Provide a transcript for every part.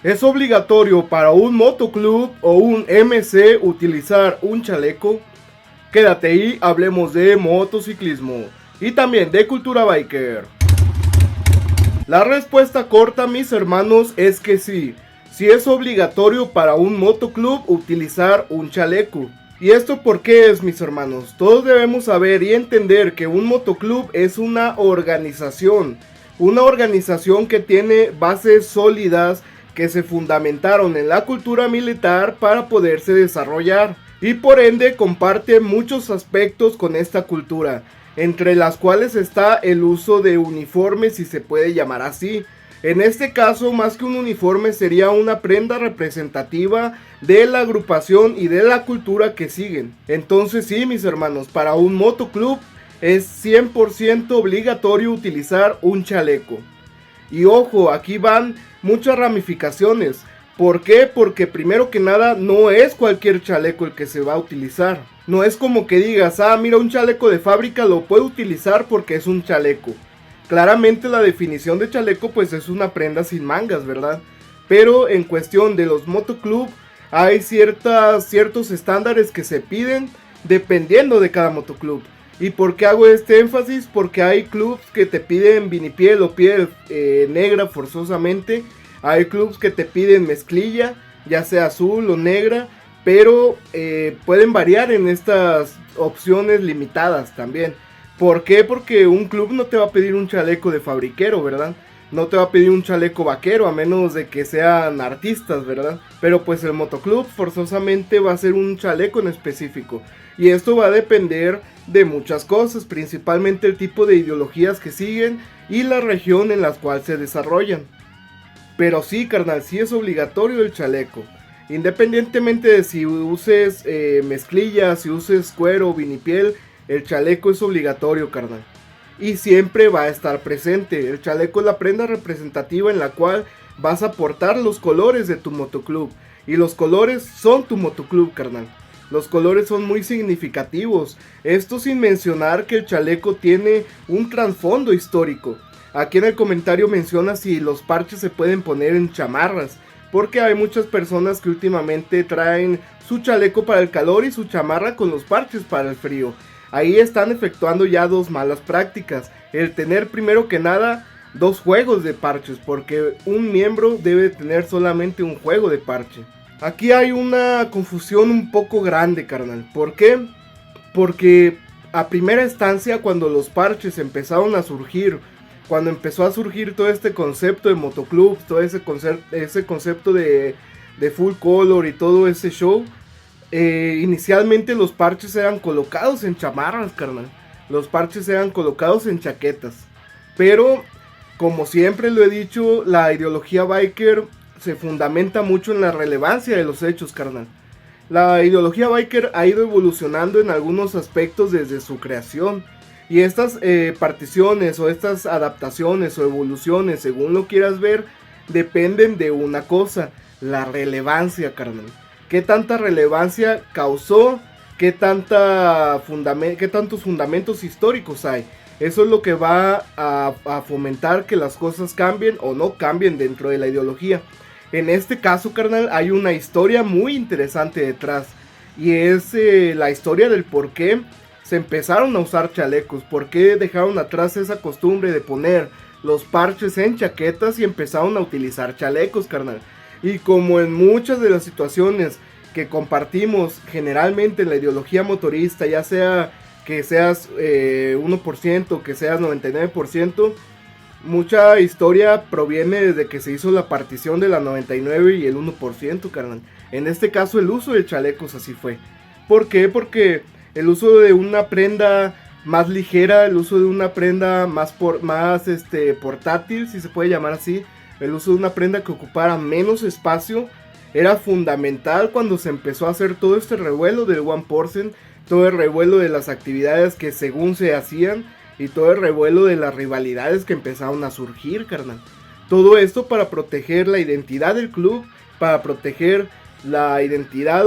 ¿Es obligatorio para un motoclub o un MC utilizar un chaleco? Quédate ahí, hablemos de motociclismo y también de cultura biker. La respuesta corta, mis hermanos, es que sí. Sí es obligatorio para un motoclub utilizar un chaleco. ¿Y esto por qué es, mis hermanos? Todos debemos saber y entender que un motoclub es una organización. Una organización que tiene bases sólidas que se fundamentaron en la cultura militar para poderse desarrollar. Y por ende comparte muchos aspectos con esta cultura, entre las cuales está el uso de uniformes, si se puede llamar así. En este caso, más que un uniforme, sería una prenda representativa de la agrupación y de la cultura que siguen. Entonces sí, mis hermanos, para un motoclub es 100% obligatorio utilizar un chaleco. Y ojo, aquí van muchas ramificaciones. ¿Por qué? Porque primero que nada no es cualquier chaleco el que se va a utilizar. No es como que digas, ah, mira, un chaleco de fábrica lo puedo utilizar porque es un chaleco. Claramente la definición de chaleco pues es una prenda sin mangas, ¿verdad? Pero en cuestión de los motoclub hay ciertos estándares que se piden dependiendo de cada motoclub. ¿Y por qué hago este énfasis? Porque hay clubs que te piden vinipiel o piel negra forzosamente. Hay clubs que te piden mezclilla, ya sea azul o negra. Pero pueden variar en estas opciones limitadas también. ¿Por qué? Porque un club no te va a pedir un chaleco de fabriquero, ¿verdad? No te va a pedir un chaleco vaquero a menos de que sean artistas, ¿verdad? Pero pues el motoclub forzosamente va a ser un chaleco en específico. Y esto va a depender de muchas cosas, principalmente el tipo de ideologías que siguen y la región en la cual se desarrollan. Pero sí, carnal, sí es obligatorio el chaleco. Independientemente de si uses mezclilla, si uses cuero o vinipiel, el chaleco es obligatorio, carnal. Y siempre va a estar presente. El chaleco es la prenda representativa en la cual vas a portar los colores de tu motoclub. Y los colores son tu motoclub, carnal. Los colores son muy significativos. Esto sin mencionar que el chaleco tiene un trasfondo histórico. Aquí en el comentario menciona si los parches se pueden poner en chamarras. Porque hay muchas personas que últimamente traen su chaleco para el calor y su chamarra con los parches para el frío. Ahí están efectuando ya dos malas prácticas. El tener primero que nada dos juegos de parches, porque un miembro debe tener solamente un juego de parche. Aquí hay una confusión un poco grande, carnal. ¿Por qué? Porque a primera instancia, cuando los parches empezaron a surgir, cuando empezó a surgir todo este concepto de motoclubs, todo ese concepto de full color y todo ese show, inicialmente los parches eran colocados en chamarras, carnal. Los parches eran colocados en chaquetas. Pero, como siempre lo he dicho, la ideología biker se fundamenta mucho en la relevancia de los hechos, carnal. La ideología biker ha ido evolucionando en algunos aspectos desde su creación. Y estas particiones o estas adaptaciones o evoluciones, según lo quieras ver, dependen de una cosa: la relevancia, carnal. ¿Qué tanta relevancia causó? ¿Qué tantos fundamentos históricos hay? Eso es lo que va a fomentar que las cosas cambien o no cambien dentro de la ideología. En este caso, carnal, hay una historia muy interesante detrás. Y es la historia del por qué se empezaron a usar chalecos. Por qué dejaron atrás esa costumbre de poner los parches en chaquetas y empezaron a utilizar chalecos, carnal. Y como en muchas de las situaciones que compartimos generalmente en la ideología motorista, ya sea que seas 1%, que seas 99%, mucha historia proviene desde que se hizo la partición de la 99 y el 1%, carnal. En este caso el uso de chalecos así fue. ¿Por qué? Porque el uso de una prenda más ligera, el uso de una prenda más portátil, si se puede llamar así, el uso de una prenda que ocupara menos espacio, era fundamental cuando se empezó a hacer todo este revuelo del 1%, todo el revuelo de las actividades que según se hacían y todo el revuelo de las rivalidades que empezaron a surgir, carnal. Todo esto para proteger la identidad del club, para proteger la identidad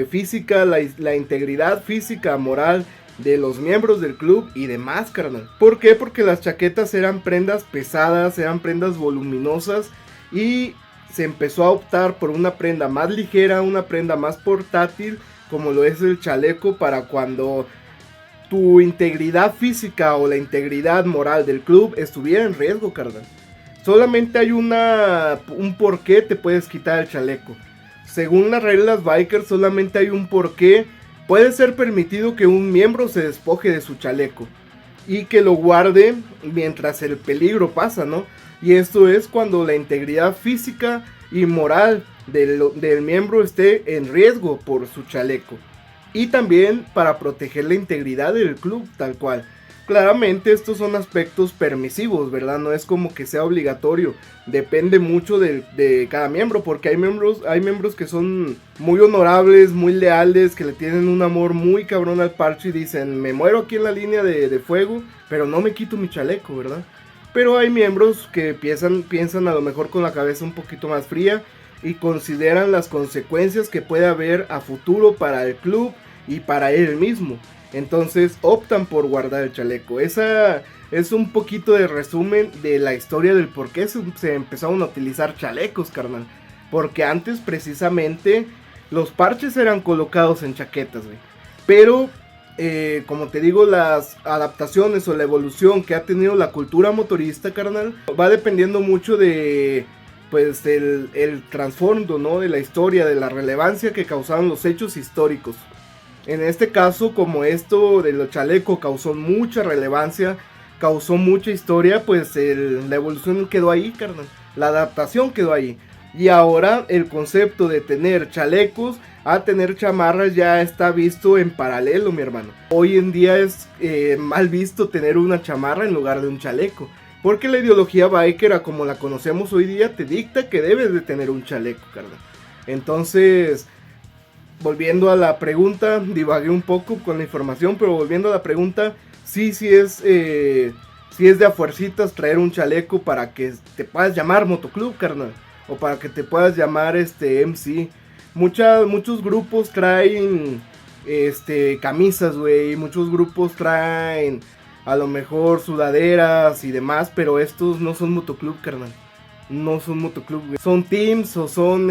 física, la integridad física, moral de los miembros del club y demás, carnal. ¿Por qué? Porque las chaquetas eran prendas pesadas, eran prendas voluminosas y se empezó a optar por una prenda más ligera, una prenda más portátil, como lo es el chaleco, para cuando tu integridad física o la integridad moral del club estuviera en riesgo, carnal. Solamente hay un por qué te puedes quitar el chaleco. Según las reglas Bikers, solamente hay un por qué puede ser permitido que un miembro se despoje de su chaleco y que lo guarde mientras el peligro pasa, ¿no? Y esto es cuando la integridad física y moral del miembro esté en riesgo por su chaleco. Y también para proteger la integridad del club, tal cual. Claramente estos son aspectos permisivos, ¿verdad? No es como que sea obligatorio. Depende mucho de cada miembro, porque hay miembros que son muy honorables, muy leales, que le tienen un amor muy cabrón al parche y dicen, me muero aquí en la línea de fuego, pero no me quito mi chaleco, ¿verdad? Pero hay miembros que piensan a lo mejor con la cabeza un poquito más fría y consideran las consecuencias que puede haber a futuro para el club y para él mismo. Entonces optan por guardar el chaleco. Esa es un poquito de resumen de la historia del por qué se empezaron a utilizar chalecos, carnal. Porque antes precisamente los parches eran colocados en chaquetas, güey. Pero como te digo, las adaptaciones o la evolución que ha tenido la cultura motorista, carnal, va dependiendo mucho de pues el trasfondo, ¿no? De la historia, de la relevancia que causaron los hechos históricos. En este caso, como esto de los chalecos causó mucha relevancia, causó mucha historia, pues la evolución quedó ahí, carnal. La adaptación quedó ahí. Y ahora el concepto de tener chalecos a tener chamarras ya está visto en paralelo, mi hermano. Hoy en día es mal visto tener una chamarra en lugar de un chaleco. Porque la ideología biker, como la conocemos hoy día, te dicta que debes de tener un chaleco, carnal. Entonces, volviendo a la pregunta, divagué un poco con la información, pero volviendo a la pregunta, sí es de a fuercitas traer un chaleco para que te puedas llamar motoclub, carnal, o para que te puedas llamar MC. Muchos grupos traen camisas, güey, muchos grupos traen a lo mejor sudaderas y demás, pero estos no son motoclub, carnal. No son motoclub, güey. Son teams o son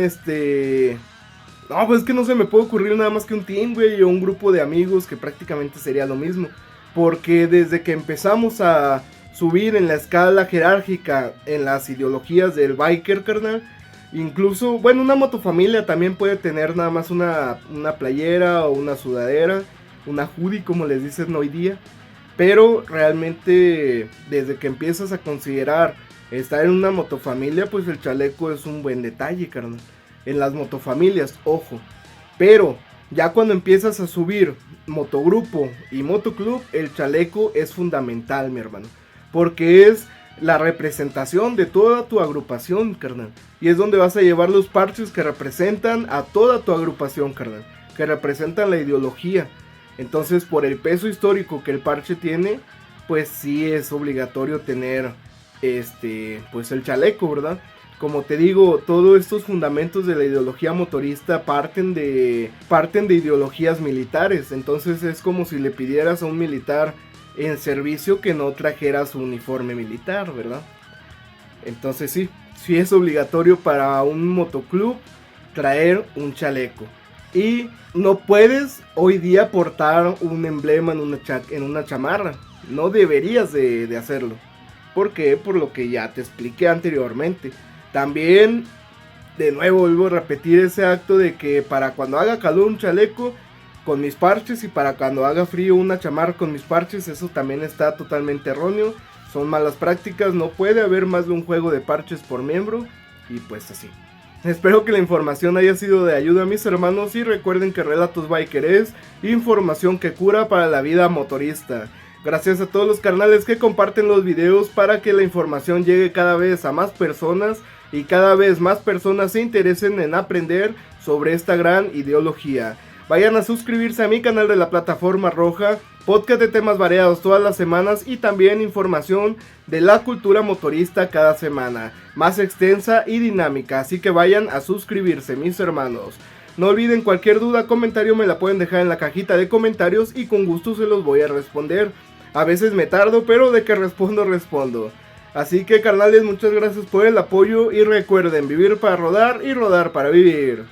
no, pues es que no se me puede ocurrir nada más que un team, güey, o un grupo de amigos, que prácticamente sería lo mismo. Porque desde que empezamos a subir en la escala jerárquica en las ideologías del biker, carnal, incluso, bueno, una motofamilia también puede tener nada más una playera o una sudadera, una hoodie como les dicen hoy día. Pero realmente desde que empiezas a considerar estar en una motofamilia, pues el chaleco es un buen detalle, carnal. En las motofamilias, ojo. Pero ya cuando empiezas a subir motogrupo y motoclub, el chaleco es fundamental, mi hermano. Porque es la representación de toda tu agrupación, carnal. Y es donde vas a llevar los parches que representan a toda tu agrupación, carnal. Que representan la ideología. Entonces, por el peso histórico que el parche tiene, pues sí es obligatorio tener pues el chaleco, ¿verdad? Como te digo, todos estos fundamentos de la ideología motorista parten de ideologías militares. Entonces es como si le pidieras a un militar en servicio que no trajera su uniforme militar, ¿verdad? Entonces sí es obligatorio para un motoclub traer un chaleco. Y no puedes hoy día portar un emblema en una chamarra. No deberías de hacerlo. ¿Por qué? Por lo que ya te expliqué anteriormente. También, de nuevo, vuelvo a repetir ese acto de que para cuando haga calor un chaleco con mis parches y para cuando haga frío una chamarra con mis parches, eso también está totalmente erróneo. Son malas prácticas, no puede haber más de un juego de parches por miembro y pues así. Espero que la información haya sido de ayuda a mis hermanos y recuerden que Relatos Biker es información que cura para la vida motorista. Gracias a todos los carnales que comparten los videos para que la información llegue cada vez a más personas y cada vez más personas se interesen en aprender sobre esta gran ideología. Vayan a suscribirse a mi canal de la plataforma roja, podcast de temas variados todas las semanas y también información de la cultura motorista cada semana, más extensa y dinámica, así que vayan a suscribirse mis hermanos. No olviden, cualquier duda, comentario me la pueden dejar en la cajita de comentarios y con gusto se los voy a responder. A veces me tardo, pero de que respondo. Así que carnales, muchas gracias por el apoyo y recuerden vivir para rodar y rodar para vivir.